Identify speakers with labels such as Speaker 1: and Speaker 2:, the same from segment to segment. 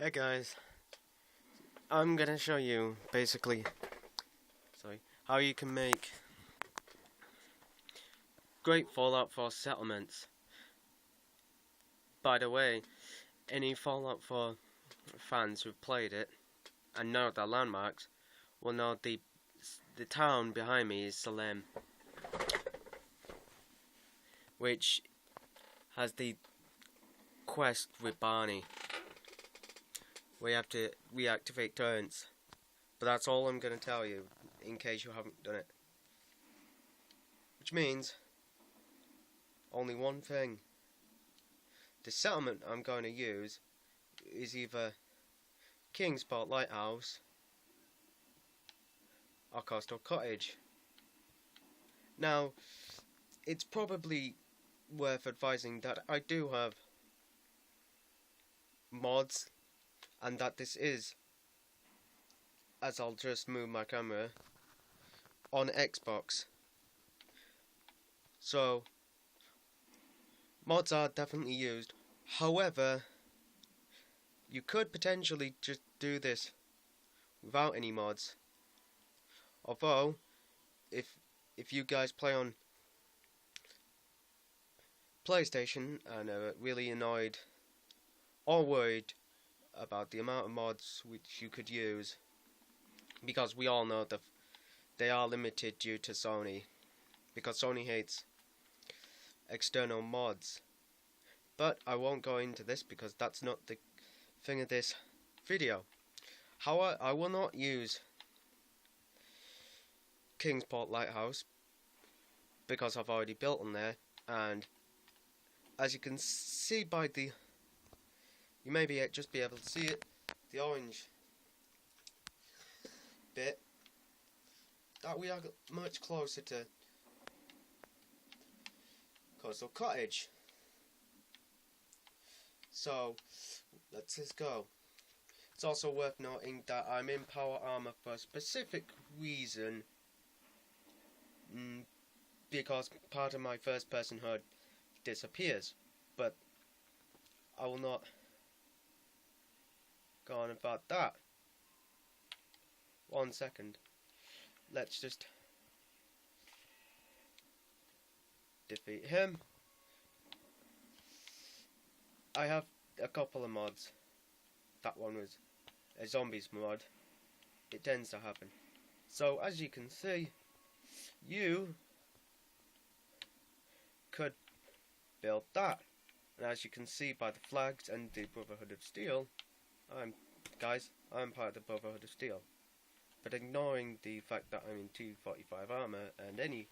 Speaker 1: Hey guys, I'm gonna show you basically how you can make great Fallout 4 settlements. By the way, any Fallout 4 fans who've played it and know the landmarks will know the town behind me is Salem, which has the quest with Barney. We have to reactivate turrets, but that's all I'm going to tell you in case you haven't done it. Which means only one thing. The settlement I'm going to use is either Kingsport Lighthouse or Coastal Cottage. Now, it's probably worth advising that I do have mods, and that this is, as I'll just move my camera, on Xbox. So, mods are definitely used. However, you could potentially just do this without any mods. Although, if you guys play on PlayStation and are really annoyed or worried about the amount of mods which you could use, because we all know that they are limited due to Sony, because Sony hates external mods. But I won't go into this because that's not the thing of this video. However, I will not use Kingsport Lighthouse because I've already built on there, and as you can see by the, you may just be able to see it, the orange bit, that we are much closer to Coastal Cottage. So, let's just go. It's also worth noting that I'm in power armor for a specific reason, because part of my first person HUD disappears, but I will not go on about that. 1 second. Let's just defeat him. I have a couple of mods. That one was a zombies mod. It tends to happen. So as you can see, you could build that. And as you can see by the flags and the Brotherhood of Steel, I'm part of the Brotherhood of Steel. But ignoring the fact that I'm in 245 armor, and any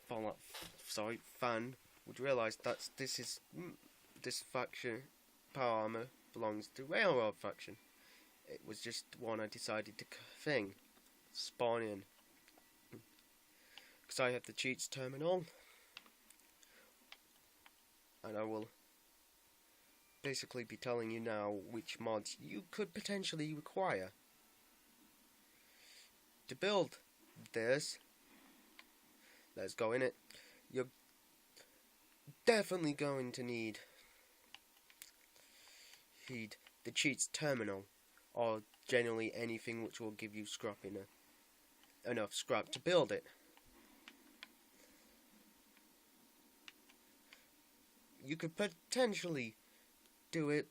Speaker 1: Fallout fan would realise that this faction power armor belongs to Railroad faction. It was just one I decided to spawn in, because I have the cheats terminal, and I will basically be telling you now which mods you could potentially require to build this. Let's go in it. You're definitely going to need the cheats terminal, or generally anything which will give you enough scrap to build it. You could potentially do it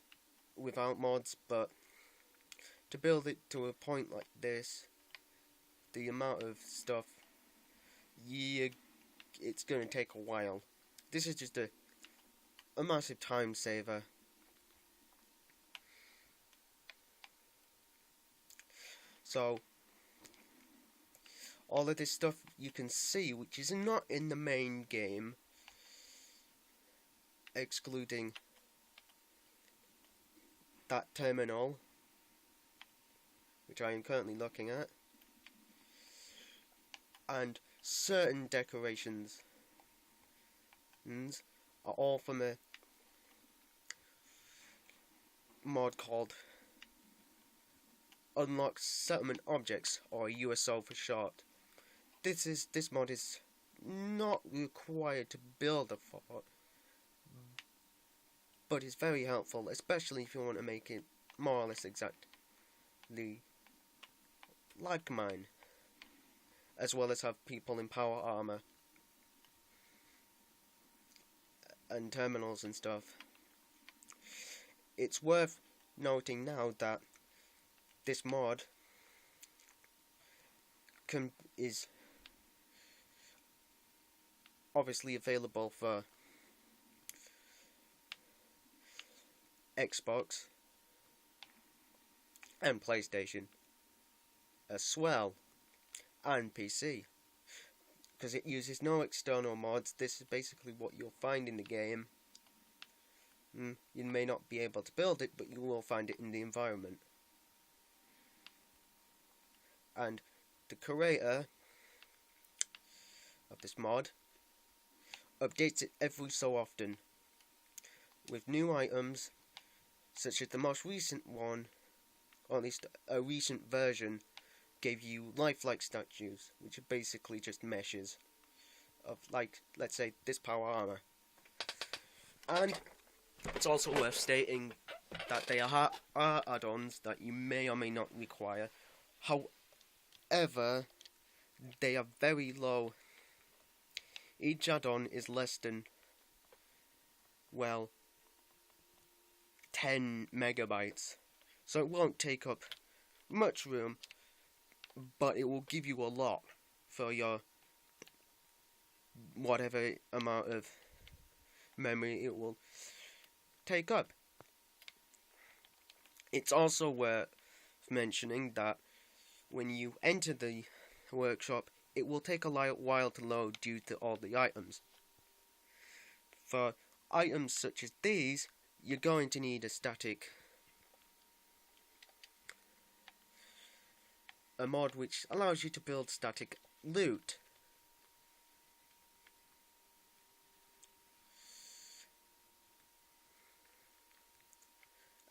Speaker 1: without mods, but to build it to a point like this, the amount of stuff, it's going to take a while. This is just a massive time saver. So, all of this stuff you can see, which is not in the main game, excluding that terminal, which I am currently looking at, and certain decorations are all from a mod called Unlock Settlement Objects, or USO for short. This mod is not required to build a fort, but it's very helpful, especially if you want to make it more or less exactly like mine, as well as have people in power armor and terminals and stuff. It's worth noting now that this mod is obviously available for Xbox and PlayStation as well, and PC, because it uses no external mods. This is basically what you'll find in the game. You may not be able to build it, but you will find it in the environment. And the creator of this mod updates it every so often with new items, such as the most recent one, or at least a recent version, gave you lifelike statues, which are basically just meshes of, like, let's say, this power armor. And it's also worth stating that they are add-ons that you may or may not require. However, they are very low. Each add-on is less than, well, 10 megabytes. So it won't take up much room, but it will give you a lot for your whatever amount of memory it will take up. It's also worth mentioning that when you enter the workshop, it will take a while to load due to all the items. For items such as these, you're going to need a mod which allows you to build static loot.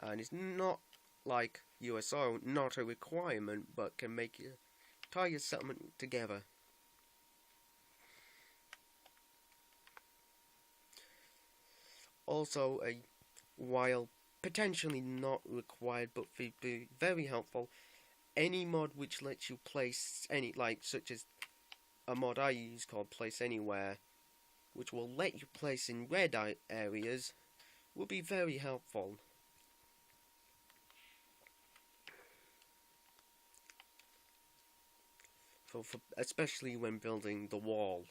Speaker 1: And it's not like USO, not a requirement, but can make you tie your settlement together. Also, while potentially not required, but be very helpful, any mod which lets you place any, like, such as a mod I use called Place Anywhere, which will let you place in red areas, will be very helpful. Especially when building the wall,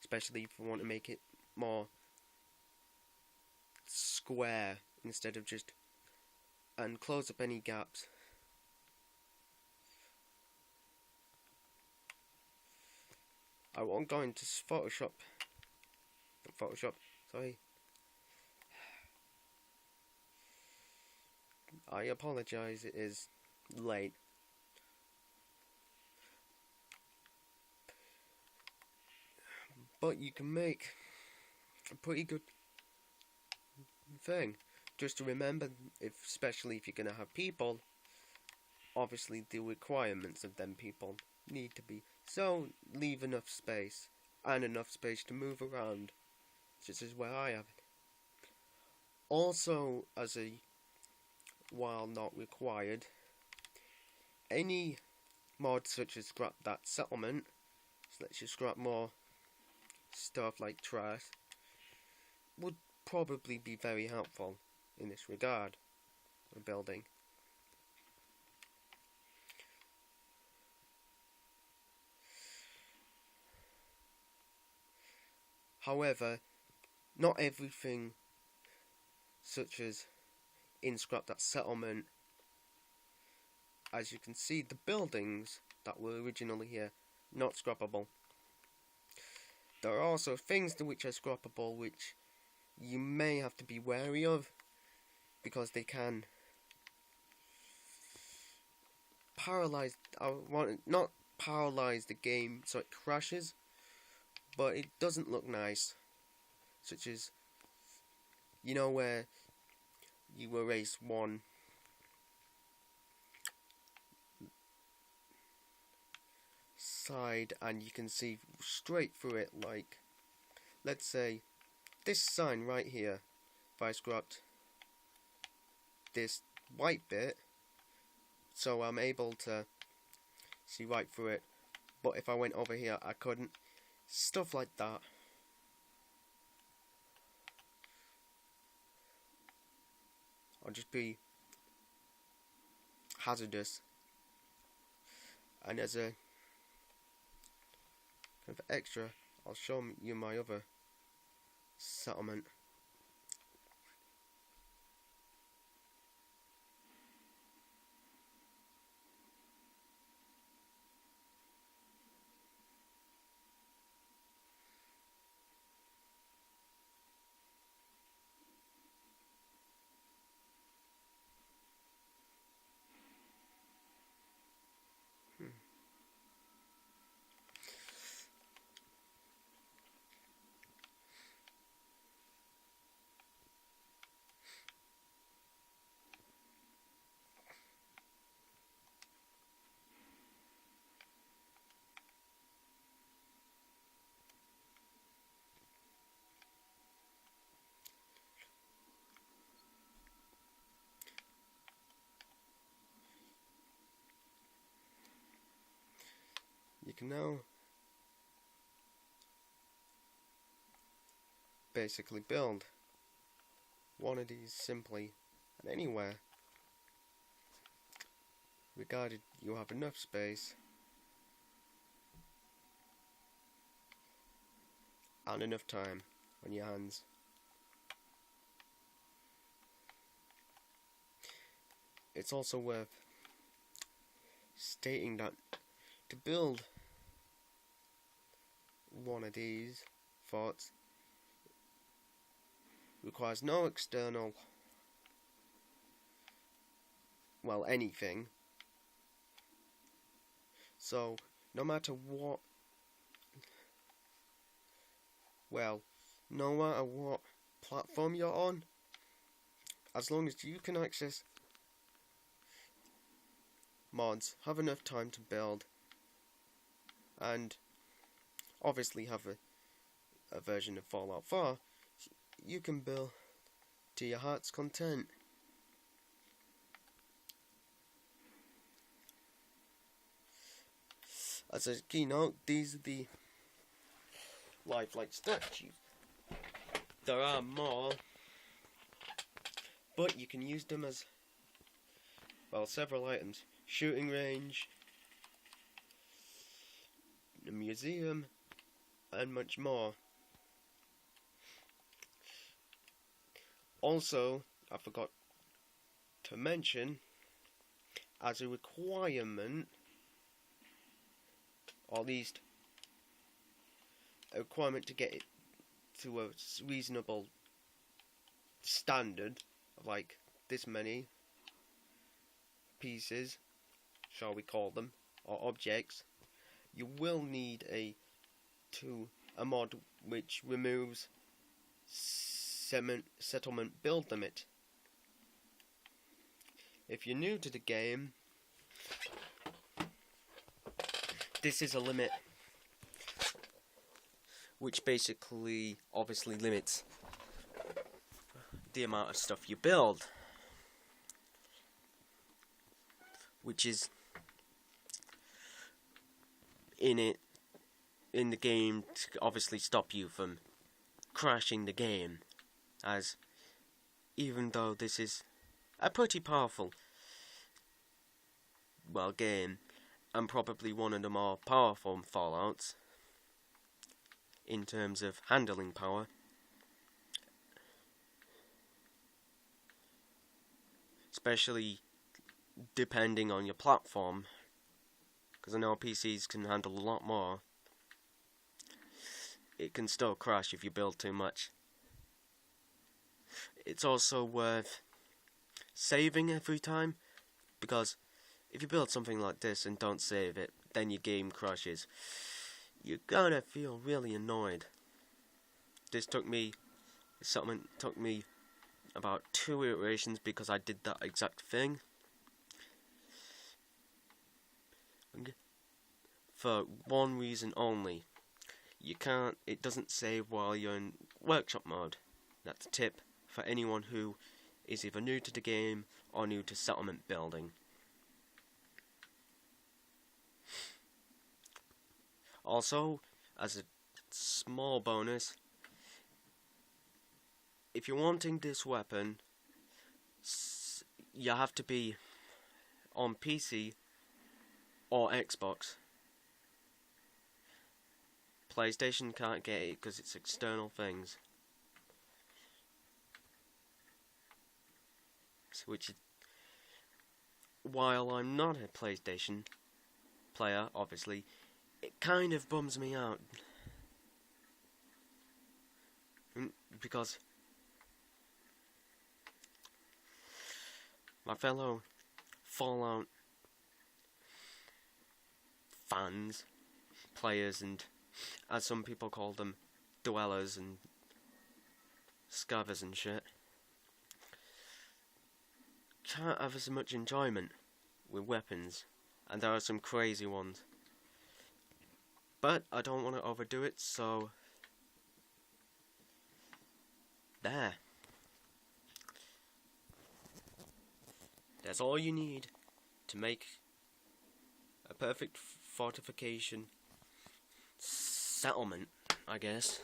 Speaker 1: especially if you want to make it more square instead of just, and close up any gaps. I won't go into Photoshop, sorry. I apologize, it is late. But you can make a pretty good thing. Just to remember, especially if you're going to have people, obviously the requirements of them people need to be, so leave enough space, and enough space to move around, just as where I have it. Also, while not required, any mod such as scrap that settlement, so lets you scrap more stuff like trash, would probably be very helpful in this regard for building. However, not everything such as in Scrap That Settlement, as you can see, the buildings that were originally here, not scrappable. There are also things which are scrappable which you may have to be wary of, because they can not paralyze the game so it crashes, but it doesn't look nice. Such as, you know, where you erase one side and you can see straight through it, like, let's say, this sign right here. If I scrapped this white bit, so I'm able to see right through it. But if I went over here, I couldn't. Stuff like that. I'll just be hazardous. And as a kind of extra, I'll show you my other settlement. You can now basically build one of these simply and anywhere, regarded you have enough space and enough time on your hands. It's also worth stating that to build one of these forts requires no external, well, anything. So no matter what, well, no matter what platform you're on, as long as you can access mods, have enough time to build, and obviously have a version of Fallout 4, you can build to your heart's content. As a keynote, these are the lifelike statues. There are more, but you can use them as, well, several items. Shooting range, a museum, and much more. Also, I forgot to mention, as a requirement, or at least a requirement to get it to a reasonable standard of like this many pieces, shall we call them, or objects, you will need a mod which removes settlement build limit. If you're new to the game, this is a limit which basically obviously limits the amount of stuff you build, which is in the game to obviously stop you from crashing the game, as even though this is a pretty powerful, well, game, and probably one of the more powerful Fallouts in terms of handling power, especially depending on your platform, because I know PCs can handle a lot more. It can still crash if you build too much. It's also worth saving every time, because if you build something like this and don't save it, then your game crashes. You're gonna feel really annoyed. This settlement took me about 2 iterations because I did that exact thing. For one reason only. It doesn't save while you're in workshop mode. That's a tip for anyone who is either new to the game or new to settlement building. Also, as a small bonus, if you're wanting this weapon, you have to be on PC or Xbox. PlayStation can't get it because it's external things. Which, while I'm not a PlayStation player, obviously, it kind of bums me out. Because my fellow Fallout fans, players, and as some people call them, dwellers and scavers and shit, can't have as much enjoyment with weapons, and there are some crazy ones. But I don't want to overdo it, so there. That's all you need to make a perfect fortification settlement, I guess.